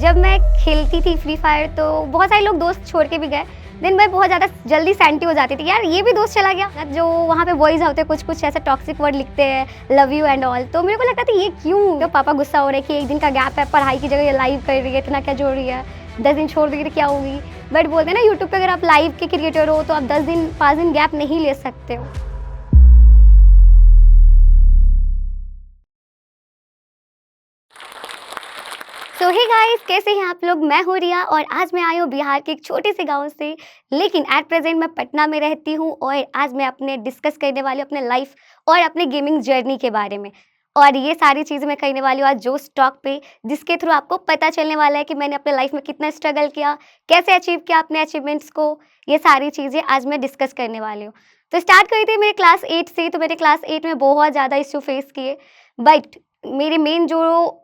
जब मैं खेलती थी फ्री फायर तो बहुत सारे लोग दोस्त छोड़ के भी गए। देन मैं बहुत ज़्यादा जल्दी सैंटी हो जाती थी, यार ये भी दोस्त चला गया। जो वहाँ पे बॉयज़ होते हैं कुछ ऐसे टॉक्सिक वर्ड लिखते हैं, लव यू एंड ऑल। तो मेरे को लगता था ये क्यों? तो पापा गुस्सा हो रहे हैं कि एक दिन का गैप है, पढ़ाई की जगह ये लाइव कर रही है, इतना क्या जोड़ रही है, 10 दिन छोड़ देगी तो क्या होगी। बट बोलते हैं ना यूट्यूब पे अगर आप लाइव के क्रिएटर हो तो आप 10 दिन 5 दिन गैप नहीं ले सकते हो। सो हे गाइस, कैसे हैं आप लोग? मैं हूँ रिया और आज मैं आई हूँ बिहार के एक छोटे से गांव से, लेकिन एट प्रेजेंट मैं पटना में रहती हूँ। और आज मैं अपने डिस्कस करने वाली हूँ अपने लाइफ और अपने गेमिंग जर्नी के बारे में। और ये सारी चीज़ें मैं करने वाली हूँ आज जो स्टॉक पे, जिसके थ्रू आपको पता चलने वाला है कि मैंने अपने लाइफ में कितना स्ट्रगल किया, कैसे अचीव किया अपने अचीवमेंट्स को। ये सारी चीज़ें आज मैं डिस्कस करने वाली हूँ। तो स्टार्ट करी थी मेरे क्लास 8 से। तो मैंने क्लास 8 में बहुत ज़्यादा इश्यू फेस किए, बट मेरे मेन जो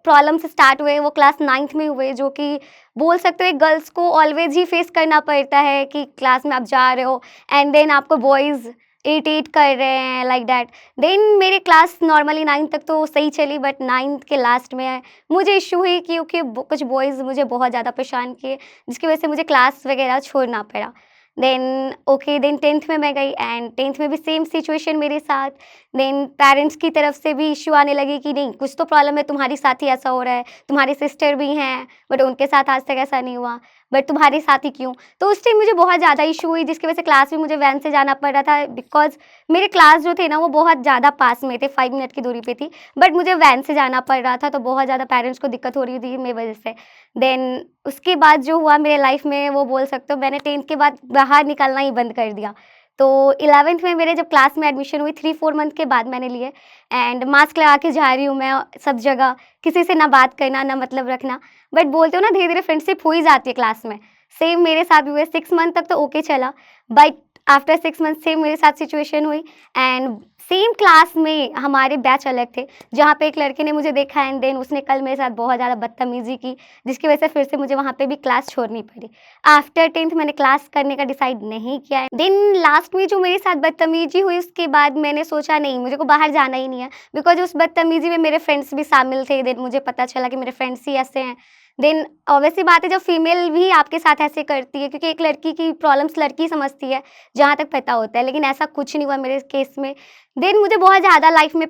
प्रॉब्लम से स्टार्ट हुए वो क्लास 9th में हुए, जो कि बोल सकते हो एक गर्ल्स को ऑलवेज ही फेस करना पड़ता है कि क्लास में आप जा रहे हो एंड देन आपको बॉयज़ इरिटेट कर रहे हैं लाइक दैट। देन मेरे क्लास नॉर्मली 9th तक तो सही चली, बट 9th के लास्ट में मुझे इशू हुई क्योंकि कुछ बॉयज़ मुझे बहुत ज़्यादा परेशान किए, जिसकी वजह से मुझे क्लास वगैरह छोड़ना पड़ा। देन ओके, देन 10th में मैं गई एंड 10th में भी सेम सिचुएशन मेरे साथ। देन पेरेंट्स की तरफ से भी इश्यू आने लगे कि नहीं कुछ तो प्रॉब्लम है, तुम्हारे साथ ही ऐसा हो रहा है, तुम्हारी सिस्टर भी हैं बट उनके साथ आज तक ऐसा नहीं हुआ, बट तुम्हारे साथ ही क्यों। तो उस टाइम मुझे बहुत ज़्यादा इशू हुई, जिसकी वजह से क्लास भी मुझे वैन से जाना पड़ रहा था, बिकॉज मेरे क्लास जो थे ना वो बहुत ज़्यादा पास में थे, 5 मिनट की दूरी पे थी, बट मुझे वैन से जाना पड़ रहा था। तो बहुत ज़्यादा पेरेंट्स को दिक्कत हो रही थी मेरी वजह से। देन उसके बाद जो हुआ मेरे लाइफ में वो बोल सकते हो मैंने 10th के बाद बाहर निकलना ही बंद कर दिया। तो 11th में मेरे जब क्लास में एडमिशन हुई 3-4 मंथ के बाद मैंने लिए, एंड मास्क लगा के जा रही हूँ मैं सब जगह, किसी से ना बात करना ना मतलब रखना। बट बोलते हो ना धीरे धीरे फ्रेंडशिप हो ही जाती है क्लास में। सेम मेरे साथ भी हुए, 6 मंथ तक तो ओके चला, बट आफ्टर 6 मंथ सेम मेरे साथ सिचुएशन हुई। एंड सेम क्लास में हमारे बैच अलग थे, जहाँ पे एक लड़के ने मुझे देखा एंड देन उसने कल मेरे साथ बहुत ज़्यादा बदतमीजी की, जिसकी वजह से फिर से मुझे वहाँ पे भी क्लास छोड़नी पड़ी। आफ्टर 10th मैंने क्लास करने का डिसाइड नहीं किया है। देन लास्ट में जो मेरे साथ बदतमीजी हुई उसके बाद मैंने सोचा नहीं, मुझे को बाहर जाना ही नहीं है, बिकॉज उस बदतमीजी में मेरे फ्रेंड्स भी शामिल थे। देन मुझे पता चला कि मेरे फ्रेंड्स ही ऐसे हैं। देन ऑब्वियसली बात है जब फीमेल भी आपके साथ ऐसे करती है, क्योंकि एक लड़की की प्रॉब्लम्स लड़की समझती है जहाँ तक पता होता है, लेकिन ऐसा कुछ नहीं हुआ मेरे केस में। देन मुझे बहुत ज़्यादा लाइफ में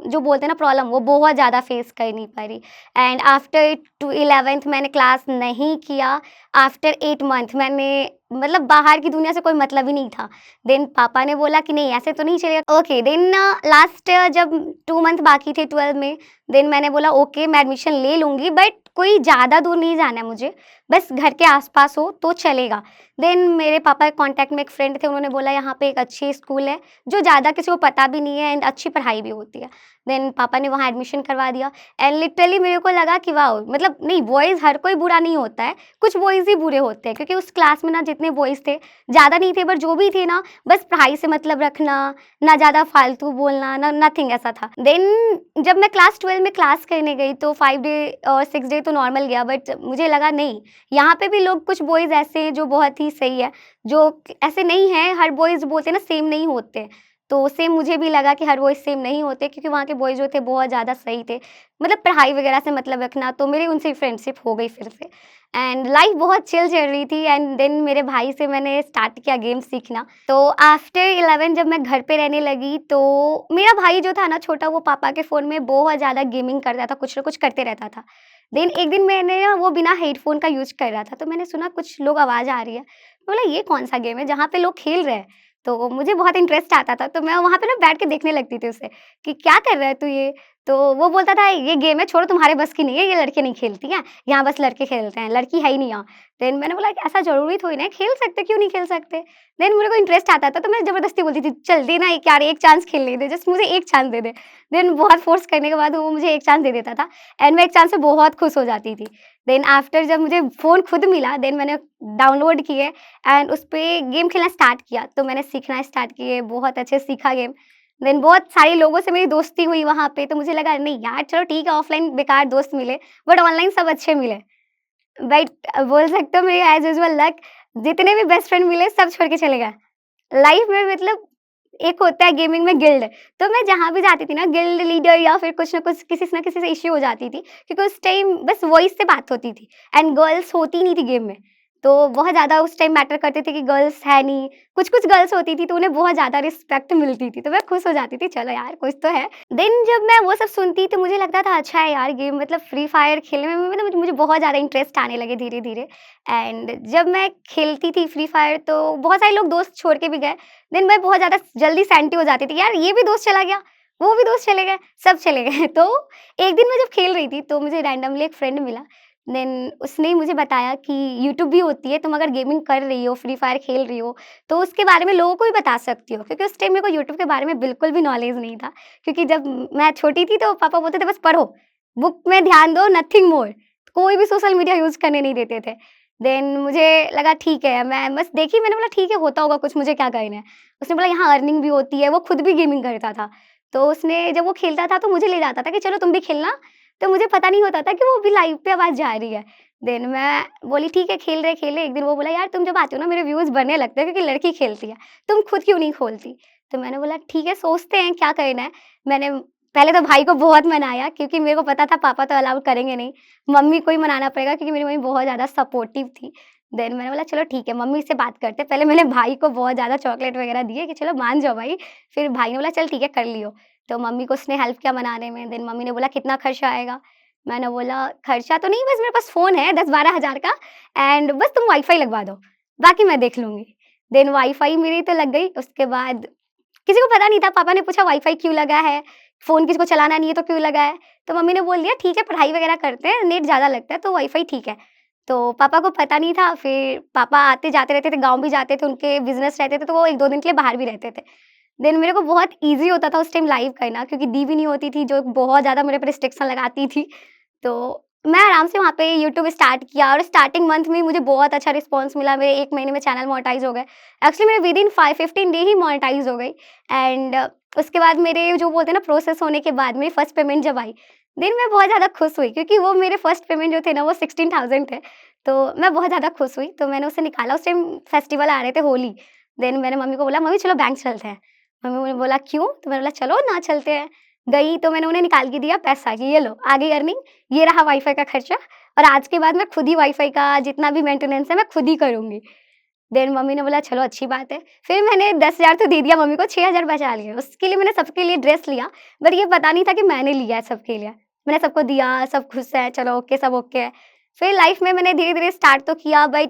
जो बोलते हैं ना प्रॉब्लम, वो बहुत ज़्यादा फेस करनी पड़ी। एंड आफ्टर 11th मैंने क्लास नहीं किया। आफ्टर 8 मंथ मैंने मतलब बाहर की दुनिया से कोई मतलब ही नहीं था। देन पापा ने बोला कि नहीं ऐसे तो नहीं चलेगा। ओके, देन लास्ट जब 2 मंथ बाकी थे 12 में, देन मैंने बोला ओके मैं एडमिशन ले लूँगी, बट कोई ज़्यादा दूर नहीं जाना है मुझे, बस घर के आसपास हो तो चलेगा। देन मेरे पापा के कॉन्टैक्ट में एक फ्रेंड थे, उन्होंने बोला यहाँ पे एक अच्छी स्कूल है जो ज़्यादा किसी को पता भी नहीं है एंड अच्छी पढ़ाई भी होती है। देन पापा ने वहाँ एडमिशन करवा दिया एंड लिटरली मेरे को लगा कि वाह, मतलब नहीं बॉयज़ हर कोई बुरा नहीं होता है, कुछ बॉयज़ ही बुरे होते हैं, क्योंकि उस क्लास में ना जितने बॉयज़ थे ज़्यादा नहीं थे, बट जो भी थे ना बस पढ़ाई से मतलब रखना, ना ज़्यादा फालतू बोलना, ना नथिंग ऐसा था। देन जब मैं क्लास 12 में क्लास करने गई तो 5 डे और 6 डे तो नॉर्मल गया, बट मुझे लगा नहीं यहाँ पे भी लोग कुछ बॉयज़ ऐसे हैं जो बहुत ही सही है, जो ऐसे नहीं है, हर बॉयज़ बोलते हैं ना सेम नहीं होते। तो सेम मुझे भी लगा कि हर बॉयज़ सेम नहीं होते, क्योंकि वहाँ के बॉयज़ जो थे बहुत ज़्यादा सही थे, मतलब पढ़ाई वगैरह से मतलब रखना। तो मेरी उनसे फ्रेंडशिप हो गई फिर से एंड लाइफ बहुत चिल चल रही थी। एंड देन मेरे भाई से मैंने स्टार्ट किया गेम सीखना। तो आफ्टर 11 जब मैं घर पे रहने लगी तो मेरा भाई जो था ना छोटा, वो पापा के फ़ोन में बहुत ज़्यादा गेमिंग करता था, कुछ ना कुछ करते रहता था। देन एक दिन मैंने ना वो बिना हेडफ़ोन का यूज़ कर रहा था, तो मैंने सुना कुछ लोग आवाज़ आ रही है। बोला ये कौन-सा गेम है जहाँ पे लोग खेल रहे हैं? तो मुझे बहुत इंटरेस्ट आता था, तो मैं वहाँ पे ना बैठ के देखने लगती थी उसे कि क्या कर रहा है तू ये? तो वो बोलता था ये गेम है, छोड़ो तुम्हारे बस की नहीं है, ये लड़के नहीं खेलती हैं, यहाँ बस लड़के खेलते हैं, लड़की है ही नहीं यहाँ। देन मैंने बोला कि ऐसा ज़रूरी थोड़ी ना है, खेल सकते, क्यों नहीं खेल सकते? देन मेरे को इंटरेस्ट आता था, तो मैं ज़बरदस्ती बोलती थी चल दे ना एक, यार एक चांस खेलने दे, जस्ट मुझे एक चांस दे दे। देन बहुत फ़ोर्स करने के बाद वो मुझे एक चांस दे देता था एंड मैं एक चांस से बहुत खुश हो जाती थी। देन आफ्टर जब मुझे फ़ोन खुद मिला, देन मैंने डाउनलोड किए एंड उसपे गेम खेलना स्टार्ट किया, तो मैंने सीखना स्टार्ट किए, बहुत अच्छे से सीखा गेम। देन बहुत सारे लोगों से मेरी दोस्ती हुई वहाँ पे, तो मुझे लगा नहीं यार चलो ठीक है, ऑफ़लाइन बेकार दोस्त मिले, बट ऑनलाइन सब अच्छे मिले। बट बोल सकते हो मेरी एज़ यूजुअल लक, जितने भी बेस्ट फ्रेंड मिले सब छोड़ के चले गए। लाइफ़ में मतलब एक होता है गेमिंग में गिल्ड, तो मैं जहाँ भी जाती थी ना गिल्ड लीडर या फिर कुछ ना कुछ किसी से ना किसी से इश्यू हो जाती थी, क्योंकि उस टाइम बस वॉइस से बात होती थी एंड गर्ल्स होती नहीं थी गेम में। तो बहुत ज़्यादा उस टाइम मैटर करते थे कि गर्ल्स है नहीं, कुछ-कुछ गर्ल्स होती थी तो उन्हें बहुत ज़्यादा रिस्पेक्ट मिलती थी, तो मैं खुश हो जाती थी चलो यार कुछ तो है। देन जब मैं वो सब सुनती तो मुझे लगता था अच्छा है यार गेम मतलब फ्री फायर खेलने में मतलब मुझे बहुत ज़्यादा इंटरेस्ट आने लगे धीरे-धीरे। एंड जब मैं खेलती थी फ्री फायर तो बहुत सारे लोग दोस्त छोड़ के भी गए। देन मैं बहुत ज़्यादा जल्दी सैंटी हो जाती थी, यार ये भी दोस्त चला गया, वो भी दोस्त चले गए, सब चले गए। तो एक दिन मैं जब खेल रही थी तो मुझे रैंडमली एक फ्रेंड मिला। देन उसने ही मुझे बताया कि यूट्यूब भी होती है, तुम अगर गेमिंग कर रही हो, फ्री फायर खेल रही हो, तो उसके बारे में लोगों को भी बता सकती हो। क्योंकि उस टाइम मेरे को यूट्यूब के बारे में बिल्कुल भी नॉलेज नहीं था। क्योंकि जब मैं छोटी थी तो पापा बोलते थे बस पढ़ो, बुक में ध्यान दो, नथिंग मोर। कोई भी सोशल मीडिया यूज़ करने नहीं देते थे। देन मुझे लगा ठीक है, मैं बस देखी मैंने बोला ठीक है होता होगा कुछ, मुझे क्या करना है। उसने बोला यहाँ अर्निंग भी होती है, वो खुद भी गेमिंग करता था। तो उसने जब वो खेलता था तो मुझे ले जाता था कि चलो तुम भी खेलना, तो मुझे पता नहीं होता था कि वो अभी लाइव पे आवाज़ जा रही है। देन मैं बोली ठीक है खेल रहे, एक दिन वो बोला यार तुम जब आती हो ना मेरे व्यूज़ बढ़ने लगते हैं क्योंकि लड़की खेलती है, तुम खुद क्यों नहीं खोलती? तो मैंने बोला ठीक है सोचते हैं क्या करना है। मैंने पहले तो भाई को बहुत मनाया क्योंकि मेरे को पता था पापा तो अलाउ करेंगे नहीं, मम्मी को ही मनाना पड़ेगा क्योंकि मेरी मम्मी बहुत ज़्यादा सपोर्टिव थी। देन मैंने बोला चलो ठीक है मम्मी से बात करते हैं। पहले मैंने भाई को बहुत ज़्यादा चॉकलेट वगैरह दिए कि चलो मान जाओ भाई। फिर भाई ने बोला चल ठीक है कर लियो। तो मम्मी को उसने हेल्प किया मनाने में। देन मम्मी ने बोला कितना खर्चा आएगा? मैंने बोला खर्चा तो नहीं बस मेरे पास फ़ोन है 10-12 हज़ार का एंड बस तुम वाईफ़ाई लगवा दो, बाकी मैं देख लूँगी। देन वाईफ़ाई मेरी तो लग गई, उसके बाद किसी को पता नहीं था, पापा ने पूछा वाईफ़ाई क्यों लगा है? फ़ोन किसी को चलाना नहीं है तो क्यों लगा है? तो मम्मी ने बोल दिया ठीक है पढ़ाई वगैरह करते हैं, नेट ज़्यादा लगता है तो वाईफ़ाई ठीक है। तो पापा को पता नहीं था, फिर पापा आते-जाते रहते थे, गाँव भी जाते थे, उनके बिज़नेस रहते थे तो वो 1-2 दिन के लिए बाहर भी रहते थे। देन मेरे को बहुत ईज़ी होता था उस टाइम लाइव करना क्योंकि दी भी नहीं होती थी जो बहुत ज़्यादा मेरे पे रिस्ट्रिक्शन लगाती थी। तो मैं आराम से वहाँ पे यूट्यूब स्टार्ट किया और स्टार्टिंग मंथ में ही मुझे बहुत अच्छा रिस्पॉन्स मिला। मेरे 1 महीने में चैनल मोनेटाइज़ हो गए। एक्चुअली मेरे विदिन 5-15 डे ही मोनेटाइज़ हो गई एंड उसके बाद मेरे जो बोलते हैं ना प्रोसेस होने के बाद मेरी फर्स्ट पेमेंट जब आई, देन मैं बहुत ज़्यादा खुश हुई क्योंकि वो मेरे फर्स्ट पेमेंट जो थे ना वो 16,000 थे। तो मैं बहुत ज़्यादा खुश हुई, तो मैंने उसे निकाला। उस टाइम फेस्टिवल आ रहे थे होली। देन मैंने मम्मी को बोला मम्मी चलो बैंक चलते हैं। मम्मी ने बोला क्यों? तो मैंने बोला चलो ना चलते हैं। गई तो मैंने उन्हें निकाल के दिया पैसा कि ये लो आ गई अर्निंग, ये रहा वाईफ़ाई का खर्चा और आज के बाद मैं खुद ही वाईफ़ाई का जितना भी मेंटेनेंस है मैं खुद ही करूँगी। देन मम्मी ने बोला चलो अच्छी बात है। फिर मैंने 10,000 तो दे दिया मम्मी को, 6,000 बचा लिए। उसके लिए मैंने सबके लिए ड्रेस लिया, बट ये पता नहीं था कि मैंने लिया है सबके लिए। मैंने सबको दिया, सब खुश हैं, चलो ओके सब ओके है। फिर लाइफ़ में मैंने धीरे-धीरे स्टार्ट तो किया बट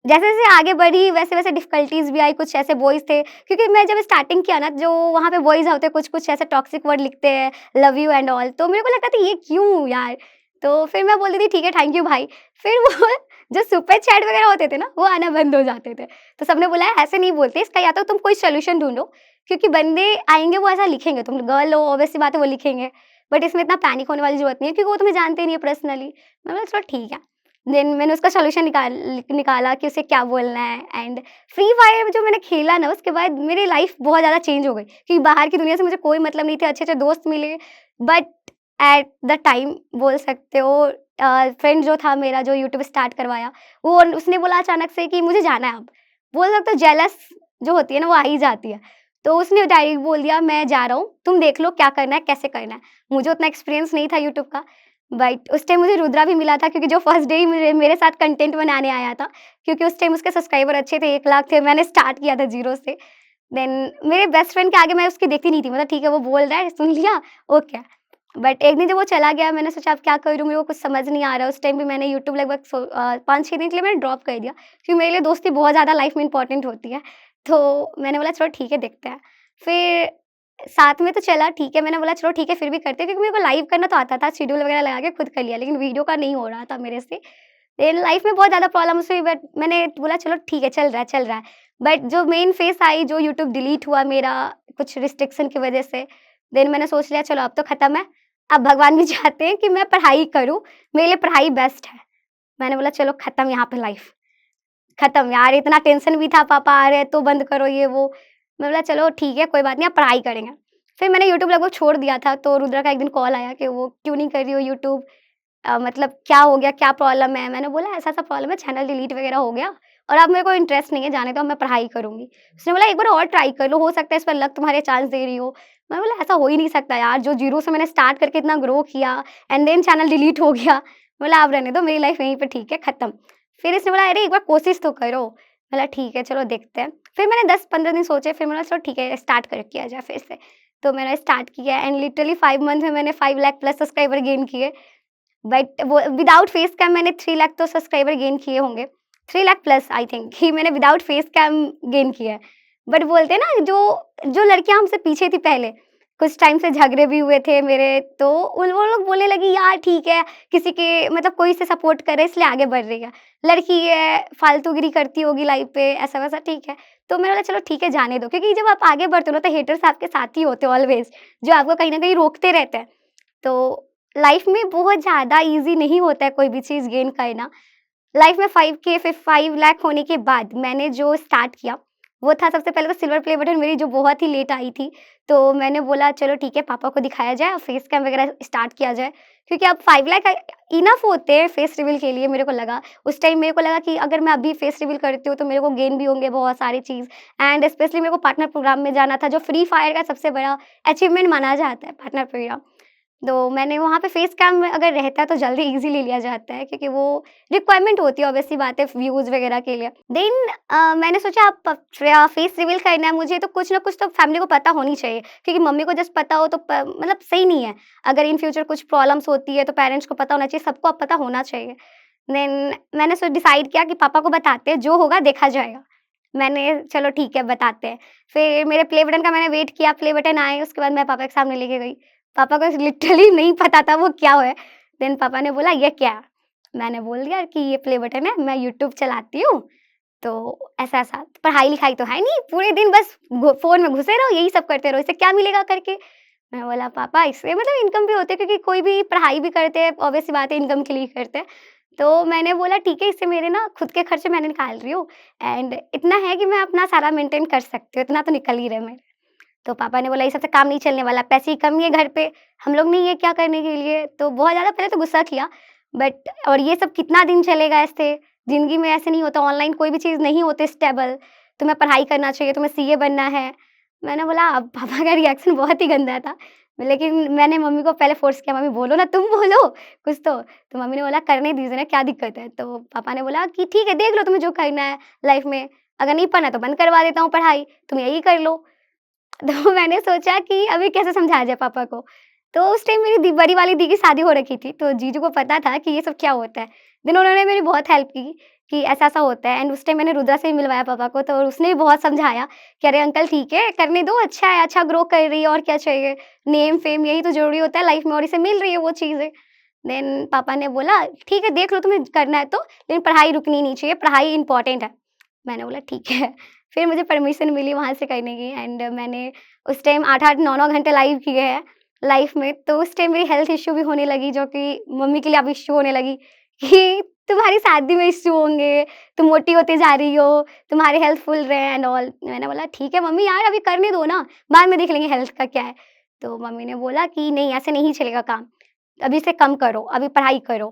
जैसे-जैसे आगे बढ़ी वैसे-वैसे डिफ़िकल्टीज़ भी आई, कुछ ऐसे बॉयज़ थे क्योंकि मैं जब स्टार्टिंग किया ना जो वहाँ पे बॉयज़ होते हैं कुछ-कुछ ऐसे टॉक्सिक वर्ड लिखते हैं, लव यू एंड ऑल, तो मेरे को लगता था ये क्यों यार? तो फिर मैं बोलती थी ठीक है थैंक यू भाई। फिर वो जो सुपर चैट वगैरह होते थे ना वो आना बंद हो जाते थे। तो सबने बोला ऐसे नहीं बोलते इसका या तो तुम कोई सॉल्यूशन ढूँढो क्योंकि बंदे आएँगे वो ऐसा लिखेंगे, तुम गर्ल हो ऑब्वियस सी बात है वो लिखेंगे। बट इसमें इतना पैनिक होने वाली ज़रूरत नहीं है क्योंकि वो तुम्हें जानते नहीं है पर्सनली। मैंने बोला चलो ठीक है। देन मैंने उसका सॉल्यूशन निकाला कि उसे क्या बोलना है एंड फ्री फायर जो मैंने खेला ना उसके बाद मेरी लाइफ बहुत ज़्यादा चेंज हो गई क्योंकि बाहर की दुनिया से मुझे कोई मतलब नहीं थे, अच्छे-अच्छे दोस्त मिले बट एट द टाइम बोल सकते हो फ्रेंड जो था मेरा जो यूट्यूब स्टार्ट करवाया, वो उसने बोला अचानक से कि मुझे जाना है अब। बोल सकते हो जेलस जो होती है ना वो आ ही जाती है। तो उसने डायरेक्ट बोल दिया मैं जा रहा हूँ, तुम देख लो क्या करना है, कैसे करना है। मुझे उतना एक्सपीरियंस नहीं था यूट्यूब का। बट उस टाइम मुझे रुद्रा भी मिला था क्योंकि जो फर्स्ट डे ही मेरे साथ कंटेंट बनाने आया था, क्योंकि उस टाइम उसके सब्सक्राइबर अच्छे थे, 1 लाख थे, मैंने स्टार्ट किया था ज़ीरो से। देन मेरे बेस्ट फ्रेंड के आगे मैं उसकी देखती नहीं थी, मतलब ठीक है वो बोल रहा है, सुन लिया, ओके। बट एक दिन जब वो चला गया मैंने सोचा अब क्या करूँ, मेरे को कुछ समझ नहीं आ रहा है। उस टाइम भी मैंने यूट्यूब लगभग 5-6 दिन के लिए मैंने ड्रॉप कर दिया, क्योंकि मेरे लिए दोस्ती बहुत ज़्यादा लाइफ में इम्पोर्टेंट होती है। तो मैंने बोला चलो ठीक है देखते हैं। फिर साथ में तो चला ठीक है, मैंने बोला चलो ठीक है फिर भी करते हैं क्योंकि मेरे को लाइव करना तो आता था, शेड्यूल वगैरह लगा के खुद कर लिया, लेकिन वीडियो का नहीं हो रहा था मेरे से। देन लाइफ में बहुत ज़्यादा प्रॉब्लम्स हुई बट मैंने बोला चलो ठीक है चल रहा है, चल रहा है। बट जो मेन फेज़ आई जो यूट्यूब डिलीट हुआ मेरा कुछ रिस्ट्रिक्शन की वज़ह से, देन मैंने सोच लिया चलो अब तो खत्म है, अब भगवान भी चाहते हैं कि मैं पढ़ाई करूँ, मेरे लिए पढ़ाई बेस्ट है। मैंने बोला चलो खत्म यहाँ पे लाइफ। खत्म यार, इतना टेंशन भी था पापा आ रहे हैं तो बंद करो ये वो। मैं बोला चलो ठीक है कोई बात नहीं अब पढ़ाई करेंगे। फिर मैंने यूट्यूब लगभग छोड़ दिया था तो रुद्रा का एक दिन कॉल आया कि वो क्यों नहीं कर रही हो यूट्यूब? मतलब क्या हो गया, क्या प्रॉब्लम है? मैंने बोला ऐसा-ऐसा प्रॉब्लम है, चैनल डिलीट वगैरह हो गया और अब मेरे को इंटरेस्ट नहीं है, जाने दो, अब मैं पढ़ाई करूँगी। उसने बोला एक बार और ट्राई कर लो, हो सकता है इस पर लक तुम्हारे चांस दे रही हो। मैंने बोला ऐसा हो ही नहीं सकता यार, जो ज़ीरो से मैंने स्टार्ट करके इतना ग्रो किया एंड देन चैनल डिलीट हो गया। बोला अब रहने दो, मेरी लाइफ़ यहीं पे ठीक है, खत्म। फिर इसने बोला अरे एक बार कोशिश तो करो। बोला ठीक है, चलो देखते हैं। फिर मैंने 10-15 दिन सोचे, फिर मैंने बोला चलो ठीक है, स्टार्ट कर किया जाए फिर से। तो मैंने स्टार्ट किया एंड लिटरली 5 मंथ में मैंने 5 लाख प्लस सब्सक्राइबर गेन किए। बट वो विदाउट फेस कैम मैंने 3 लाख तो सब्सक्राइबर गेन किए होंगे। 3 लाख प्लस आई थिंक कि मैंने विदाउट फेस कैम गेन किया है। बट बोलते हैं ना जो जो लड़कियाँ हमसे पीछे थी पहले, कुछ टाइम से झगड़े भी हुए थे मेरे, तो उन वो लोग बोलने लगी यार ठीक है, किसी के मतलब कोई इसे सपोर्ट करे इसलिए आगे बढ़ रही है। लड़की है, फालतूगिरी करती होगी लाइफ पे, ऐसा-वैसा ठीक है। तो मैंने बोला चलो ठीक है जाने दो, क्योंकि जब आप आगे बढ़ते हो ना तो हेटर्स आपके साथ ही होते हैं ऑलवेज़, जो आपको कहीं न कहीं रोकते रहते हैं। तो लाइफ में बहुत ज़्यादा ईज़ी नहीं होता है कोई भी चीज़ गेन करना। लाइफ में 5 के फिर 5 लाख होने के बाद मैंने जो स्टार्ट किया, वो था सबसे पहले तो सिल्वर प्ले बटन मेरी जो बहुत ही लेट आई थी। तो मैंने बोला चलो ठीक है पापा को दिखाया जाए और फेस कैम वगैरह स्टार्ट किया जाए। क्योंकि अब 5 लाख इनफ होते हैं फेस रिवील के लिए मेरे को लगा। उस टाइम मेरे को लगा कि अगर मैं अभी फेस रिवील करती हूँ तो मेरे को गेन भी होंगे बहुत सारी चीज़ एंड स्पेशली मेरे को पार्टनर प्रोग्राम में जाना था जो फ्री फायर का सबसे बड़ा अचीवमेंट माना जाता है पार्टनर प्रोग्राम। तो मैंने वहाँ पे फेस कैम अगर रहता है तो जल्दी ईज़िली लिया जाता है क्योंकि वो रिक्वायरमेंट होती है ऑब्वियस सी बात है व्यूज़ वगैरह के लिए। देन मैंने सोचा अब फेस रिवील करना है मुझे तो कुछ ना कुछ तो फैमिली को पता होनी चाहिए क्योंकि मम्मी को जस्ट पता हो तो मतलब सही नहीं है। अगर इन फ्यूचर कुछ प्रॉब्लम्स होती है तो पेरेंट्स को पता होना चाहिए, सबको अब पता होना चाहिए। देन मैंने डिसाइड किया कि पापा को बताते हैं, जो होगा देखा जाएगा। मैंने चलो ठीक है बताते हैं। फिर मेरे प्ले बटन का मैंने वेट किया, प्ले बटन आए उसके बाद मैं पापा के सामने लेके गई। पापा को लिटरली नहीं पता था वो क्या है। देन पापा ने बोला ये क्या है? मैंने बोल दिया कि ये प्ले बटन है, मैं यूट्यूब चलाती हूँ, तो ऐसा-ऐसा। पढ़ाई-लिखाई तो है नहीं, पूरे दिन बस फ़ोन में घुसे रहो, यही सब करते रहो, इससे क्या मिलेगा करके? मैं बोला पापा इससे मतलब इनकम भी होती है क्योंकि कोई भी पढ़ाई भी करते हैं, ऑब्वियस सी बात है इनकम के लिए ही करते हैं। तो मैंने बोला ठीक है इससे मेरे ना खुद के खर्चे मैंने निकाल रही हूँ एंड इतना है कि मैं अपना सारा मेंटेन कर सकती हूँ, इतना तो निकल ही रहा है मेरे। तो पापा ने बोला ये सब से काम नहीं चलने वाला, पैसे की कमी है घर पे, हम लोग नहीं है क्या करने के लिए? तो बहुत ज़्यादा पहले तो गुस्सा किया बट और ये सब कितना दिन चलेगा ऐसे? ज़िंदगी में ऐसे नहीं होता, ऑनलाइन कोई भी चीज़ नहीं होती स्टेबल, तुम्हें पढ़ाई करना चाहिए, तुम्हें सीए बनना है। मैंने बोला अब पापा का रिएक्शन बहुत ही गंदा था, लेकिन मैंने मम्मी को पहले फ़ोर्स किया, "मम्मी बोलो ना, तुम बोलो कुछ तो।" तो मम्मी ने बोला, "करने दीजिए ना, क्या दिक्कत है?" तो पापा ने बोला कि, "ठीक है, देख लो तुम्हें जो करना है लाइफ़ में, अगर नहीं पढ़ना तो बंद करवा देता हूँ पढ़ाई, तुम यही कर लो।" तो मैंने सोचा कि अभी कैसे समझाया जाए पापा को। तो उस टाइम मेरी बड़ी वाली दी की शादी हो रखी थी, तो जीजू को पता था कि ये सब क्या होता है। देन उन्होंने मेरी बहुत हेल्प की कि ऐसा-ऐसा होता है एंड उस टाइम मैंने रुद्रा से भी मिलवाया पापा को, तो उसने भी बहुत समझाया कि अरे अंकल ठीक है, करने दो, अच्छा है, अच्छा ग्रो कर रही है और क्या चाहिए। नेम फेम यही तो ज़रूरी होता है लाइफ में और इसे मिल रही है वो चीज़ें। देन पापा ने बोला, "ठीक है, देख लो तुम्हें करना है तो, लेकिन पढ़ाई रुकनी नहीं चाहिए, पढ़ाई इम्पोर्टेंट है।" मैंने बोला ठीक है। फिर मुझे परमिशन मिली वहाँ से करने की एंड मैंने उस टाइम 8-8 9-9 घंटे लाइव किए हैं लाइफ में, तो उस टाइम मेरी हेल्थ इश्यू भी होने लगी जो कि मम्मी के लिए अब इश्यू होने लगी कि तुम्हारी शादी में इश्यू होंगे, तुम मोटी होती जा रही हो, तुम्हारी हेल्थ फुल रहे एंड ऑल। मैंने बोला ठीक है मम्मी यार अभी करने दो ना, बाद में देख लेंगे हेल्थ का क्या है। तो मम्मी ने बोला कि नहीं ऐसे नहीं चलेगा काम, अभी से कम करो, अभी पढ़ाई करो।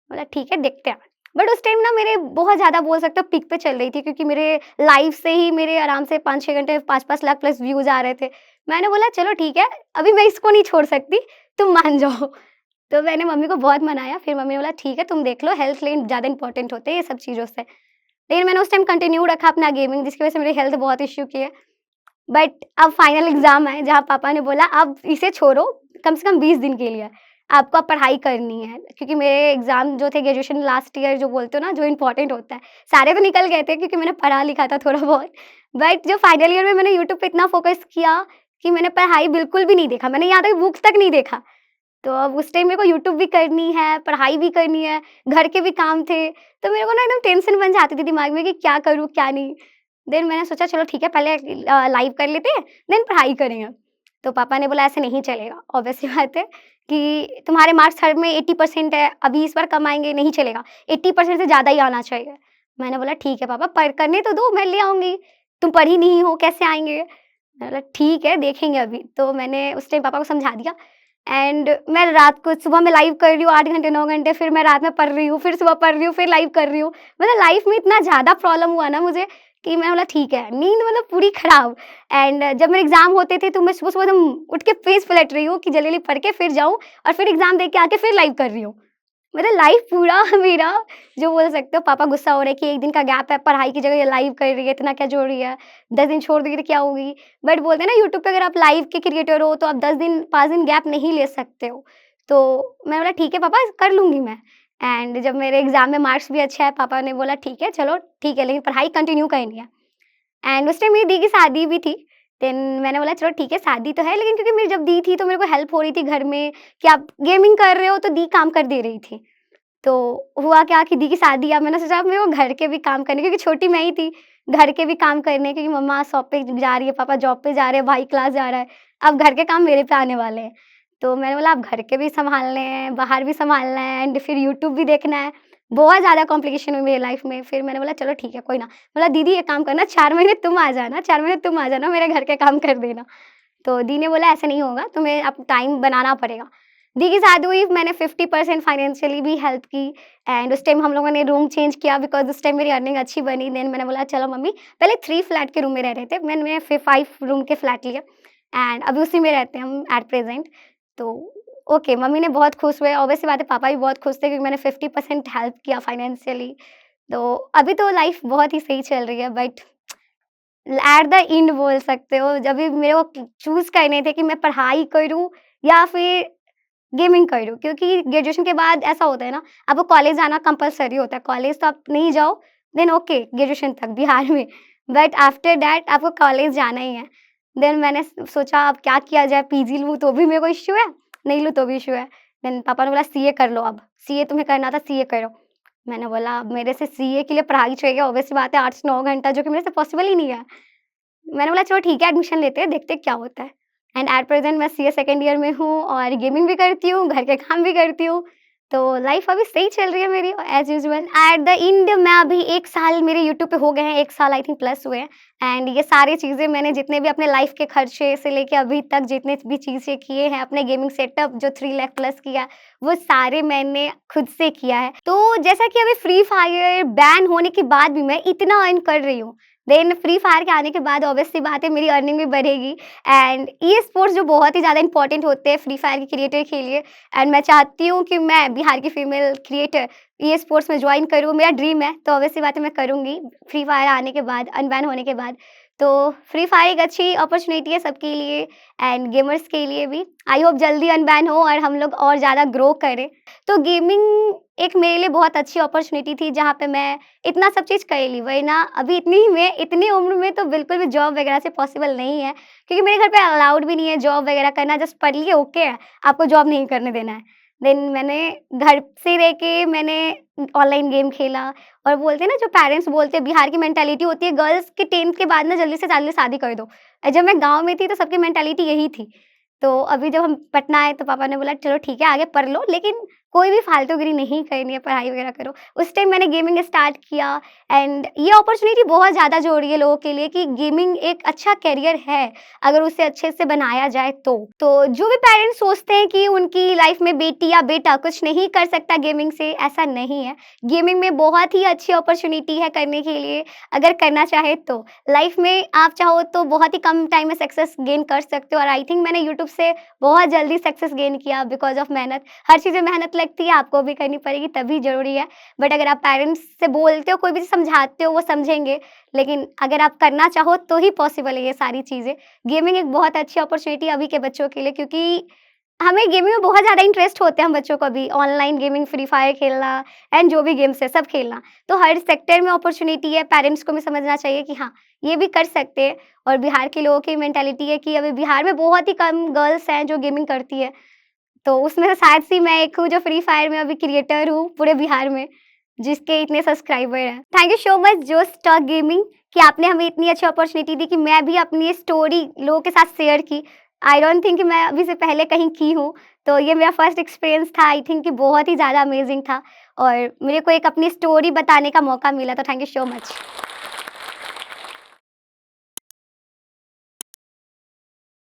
बोला ठीक है देखते हैं। बट उस टाइम ना मेरे बहुत ज़्यादा बोल सकते हो पीक पे चल रही थी क्योंकि मेरे लाइव से ही मेरे आराम से 5-6 घंटे 5-5 लाख प्लस व्यूज़ आ रहे थे। मैंने बोला चलो ठीक है, अभी मैं इसको नहीं छोड़ सकती, तुम मान जाओ। तो मैंने मम्मी को बहुत मनाया, फिर मम्मी ने बोला ठीक है तुम देख लो हेल्थ लेकिन ज़्यादा इम्पोर्टेंट होते हैं ये सब चीज़ों से। लेकिन मैंने उस टाइम कंटिन्यू रखा अपना गेमिंग जिसकी वज़ह से मेरी हेल्थ बहुत इश्यू किए। बट अब फाइनल एग्ज़ाम आए जहाँ पापा ने बोला अब इसे छोड़ो, कम से कम 20 दिन के लिए। आपको अब पढ़ाई करनी है क्योंकि मेरे एग्ज़ाम जो थे ग्रेजुएशन लास्ट ईयर जो बोलते हो ना जो इम्पोर्टेंट होता है, सारे तो निकल गए थे क्योंकि मैंने पढ़ा लिखा था थोड़ा बहुत। बट जो फाइनल ईयर में मैंने यूट्यूब पे इतना फ़ोकस किया कि मैंने पढ़ाई बिल्कुल भी नहीं देखा। मैंने यहाँ तक बुक्स तक नहीं देखा। तो अब उस टाइम मेरे को यूट्यूब भी करनी है, पढ़ाई भी करनी है, घर के भी काम थे, तो मेरे को ना एकदम टेंशन बन जाती थी दिमाग में कि क्या करूँ, क्या नहीं? देन मैंने सोचा चलो ठीक है पहले लाइव कर लेते हैं, देन पढ़ाई करेंगे। तो पापा ने बोला ऐसे नहीं चलेगा, ऑब्वियस सी बात है कि तुम्हारे मार्क्स हर में 80% है, अभी इस बार कम आएँगे, नहीं चलेगा, 80% से ज़्यादा ही आना चाहिए। मैंने बोला ठीक है पापा पर करने तो दो, मैं ले आऊँगी, तुम पढ़ी नहीं हो, कैसे आएँगे? मैंने बोला ठीक है, देखेंगे अभी। तो मैंने उस टाइम पापा को समझा दिया एंड मैं रात को सुबह में लाइव कर रही हूँ 8 घंटे 9 घंटे, फिर मैं रात में पढ़ रही हूँ, फिर सुबह पढ़ रही हूँ, फिर लाइव कर रही हूँ। मतलब लाइफ में इतना ज़्यादा प्रॉब्लम हुआ ना मुझे कि मैं बोला ठीक है, नींद मतलब पूरी खराब। एंड जब मेरे एग्ज़ाम होते थे तो मैं सुबह-सुबह एकदम उठ के पेज पलट रही हूँ कि जल्दी-जल्दी पढ़ के फिर जाऊँ और फिर एग्ज़ाम दे के आके फिर लाइव कर रही हूँ। मतलब लाइफ पूरा मेरा जो बोल सकते हो, पापा गुस्सा हो रहे हैं कि 1 दिन का गैप है, पढ़ाई की जगह ये लाइव कर रही है, इतना क्या जोड़ रही है, 10 दिन छोड़ देगी तो क्या होगी? बट बोलते हैं ना यूट्यूब पे अगर आप लाइव के क्रिएटर हो तो आप 10 दिन 5 दिन गैप नहीं ले सकते हो। तो मैं बोला ठीक है पापा कर लूँगी मैं। एंड जब मेरे एग्ज़ाम में मार्क्स भी अच्छे आए, पापा ने बोला ठीक है चलो ठीक है, लेकिन पढ़ाई कंटिन्यू करनी है। एंड उस टाइम मेरी दी की शादी भी थी। देन मैंने बोला चलो ठीक है शादी तो है, लेकिन क्योंकि मेरी जब दी थी तो मेरे को हेल्प हो रही थी घर में कि आप गेमिंग कर रहे हो तो दी काम कर दे रही थी। तो हुआ क्या कि दी की शादी, अब मैंने सोचा अब मेरे को घर के भी काम करने, क्योंकि छोटी मैं ही थी, घर के भी काम करने, क्योंकि मम्मा शॉप पे जा रही है, पापा जॉब पे जा रहे हैं, भाई क्लास जा रहा है। अब घर के काम मेरे पे आने वाले हैं। तो मैंने बोला अब घर के भी सँभालने हैं, बाहर भी सँभालना है एंड फिर यूट्यूब भी देखना है। बहुत ज़्यादा कॉम्प्लिकेशन हुई मेरी लाइफ़ में। फिर मैंने बोला चलो ठीक है कोई ना। बोला दीदी एक काम करना, 4 महीने तुम आ जाना, 4 महीने तुम आ जाना, मेरे घर के काम कर देना। तो दी ने बोला ऐसा नहीं होगा, तुम्हें अब टाइम बनाना पड़ेगा। दी की शादी हुई, मैंने 50% फाइनेंशियली भी हेल्प की एंड उस टाइम हम लोगों ने रूम चेंज किया बिकॉज़ उस टाइम मेरी अर्निंग अच्छी बनी। देन मैंने बोला चलो मम्मी, पहले 3 फ्लैट के रूम में रह रहे थे, मैंने फिर 5 रूम के फ्लैट लिया एंड अभी उसी में रहते हैं हम एट प्रेज़ेंट। तो ओके, मम्मी ने बहुत खुश हुए, ऑब्वियस सी बात है पापा भी बहुत खुश थे क्योंकि मैंने 50% हेल्प किया फाइनेंशियली। तो अभी तो लाइफ़ बहुत ही सही चल रही है, बट एट द एंड बोल सकते हो, जब भी मेरे को चूज़ करने थे कि मैं पढ़ाई करूँ या फिर गेमिंग करूँ, क्योंकि ग्रेजुएशन के बाद ऐसा होता है ना, आपको कॉलेज जाना कंपल्सरी होता है। कॉलेज तो आप नहीं जाओ, देन ओके ग्रेजुएशन तक बिहार में, बट आफ्टर दैट आपको कॉलेज जाना ही है। देन मैंने सोचा अब क्या किया जाए, पीजी लूँ तो भी मेरे को इश्यू है, नहीं लूँ तो भी इश्यू है। देन पापा ने बोला सीए कर लो अब, सीए तुम्हें करना था सीए करो। मैंने बोला अब मेरे से सीए के लिए पढ़ाई चाहिए, ऑब्वियस सी बात है 8 से 9 घंटा, जो कि मेरे से पॉसिबल ही नहीं है। मैंने बोला चलो ठीक है एडमिशन लेते हैं, देखते हैं क्या होता है। एंड एट प्रेज़ेंट मैं सीए सेकंड ईयर में हूँ और गेमिंग भी करती हूँ, घर के काम भी करती हूँ। तो लाइफ़ अभी सही चल रही है मेरी as usual. At the end मैं अभी 1 साल मेरे यूट्यूब पे हो गए हैं, 1 साल आई थिंक प्लस हुए हैं एंड ये सारी चीज़ें मैंने जितने भी अपने लाइफ़ के खर्चे से लेके अभी तक जितने भी चीज़ें किए हैं, अपने गेमिंग सेटअप जो 3 लाख प्लस किया, वो सारे मैंने खुद से किया है। तो जैसा कि अभी फ्री फायर बैन होने के बाद भी मैं इतना अर्न कर रही हूँ, देन फ्री फायर के आने के बाद ऑब्वियस सी बात है मेरी अर्निंग भी बढ़ेगी एंड ई स्पोर्ट्स जो बहुत ही ज़्यादा इंपॉर्टेंट होते हैं फ्री फायर के क्रिएटर के लिए। एंड मैं चाहती हूँ कि मैं बिहार की फीमेल क्रिएटर ई स्पोर्ट्स में ज्वाइन करूँ, मेरा ड्रीम है, तो ऑब्वियस सी बात है मैं करूँगी फ्री फायर आने के बाद, अनबैन होने के बाद। तो फ्री फायर एक अच्छी अपॉर्चुनिटी है सबके लिए एंड गेमर्स के लिए भी। आई होप जल्दी अनबैन हो और हम लोग और ज़्यादा ग्रो करें। तो गेमिंग एक मेरे लिए बहुत अच्छी अपॉर्चुनिटी थी जहाँ पे मैं इतना सब चीज़ कर ली, वरना अभी इतनी में इतनी उम्र में तो बिल्कुल भी जॉब वगैरह से पॉसिबल नहीं है, क्योंकि मेरे घर पे अलाउड भी नहीं है जॉब वगैरह करना, जस्ट पढ़ लिए ओके है, आपको जॉब नहीं करने देना है। देन मैंने घर से रह के मैंने ऑनलाइन गेम खेला और बोलते हैं ना जो पेरेंट्स बोलते हैं, बिहार की मेंटालिटी होती है गर्ल्स के 10th के बाद ना जल्दी से जल्दी शादी कर दो। जब मैं गाँव में थी तो सबकी मेंटालिटी यही थी। तो अभी जब हम पटना आए तो पापा ने बोला चलो ठीक है आगे पढ़ लो, लेकिन कोई भी फालतूगिरी नहीं करनी है, पढ़ाई वगैरह करो। उस टाइम मैंने गेमिंग स्टार्ट किया एंड ये अपॉर्च्युनिटी बहुत ज़्यादा जो हो रही है लोगों के लिए कि गेमिंग एक अच्छा करियर है, अगर उसे अच्छे से बनाया जाए तो। तो जो भी पेरेंट्स सोचते हैं कि उनकी लाइफ में बेटी या बेटा कुछ नहीं कर सकता गेमिंग से, ऐसा नहीं है। गेमिंग में बहुत ही अच्छी अपॉर्च्युनिटी है करने के लिए, अगर करना चाहे तो। लाइफ में आप चाहो तो बहुत ही कम टाइम में सक्सेस गेन कर सकते हो और आई थिंक मैंने यूट्यूब से बहुत जल्दी सक्सेस गेन किया बिकॉज़ ऑफ मेहनत। हर चीज़ में मेहनत लगती है, आपको भी करनी पड़ेगी तभी ज़रूरी है। बट अगर आप पेरेंट्स से बोलते हो, कोई भी चीज़ समझाते हो, वो समझेंगे, लेकिन अगर आप करना चाहो तो ही पॉसिबल है ये सारी चीज़ें। गेमिंग एक बहुत अच्छी अपॉर्च्युनिटी है अभी के बच्चों के लिए, क्योंकि हमें गेमिंग में बहुत ज़्यादा इंटरेस्ट होते हैं हम बच्चों को भी, ऑनलाइन गेमिंग, फ्री फायर खेलना एंड जो भी गेम्स है सब खेलना। तो हर सेक्टर में अपॉर्च्युनिटी है, पेरेंट्स को भी समझना चाहिए कि हाँ, ये भी कर सकते हैं। और बिहार के लोगों की मेंटालिटी है कि अभी बिहार में बहुत ही कम गर्ल्स हैं जो गेमिंग करती है। तो उसमें से शायद से मैं एक हूँ जो फ्री फायर में अभी क्रिएटर हूँ पूरे बिहार में, जिसके इतने सब्सक्राइबर हैं। थैंक यू सो मच जोश टॉक गेमिंग कि आपने हमें इतनी अच्छी अपॉर्च्युनिटी दी कि मैं भी अपनी स्टोरी लोगों के साथ शेयर की। आई डोंट थिंक कि मैं अभी से पहले कहीं की हूँ, तो ये मेरा फर्स्ट एक्सपीरियंस था, आई थिंक कि बहुत ही ज़्यादा अमेज़िंग था और मेरे को एक अपनी स्टोरी बताने का मौका मिला, तो थैंक यू सो मच।